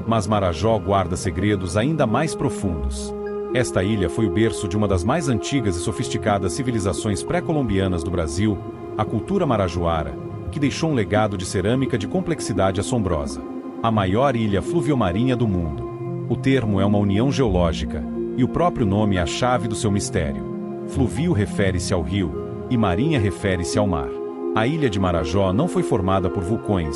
Mas Marajó guarda segredos ainda mais profundos. Esta ilha foi o berço de uma das mais antigas e sofisticadas civilizações pré-colombianas do Brasil, a cultura marajoara, que deixou um legado de cerâmica de complexidade assombrosa. A maior ilha fluviomarinha do mundo. O termo é uma união geológica, e o próprio nome é a chave do seu mistério. Fluvio refere-se ao rio, e marinha refere-se ao mar. A ilha de Marajó não foi formada por vulcões,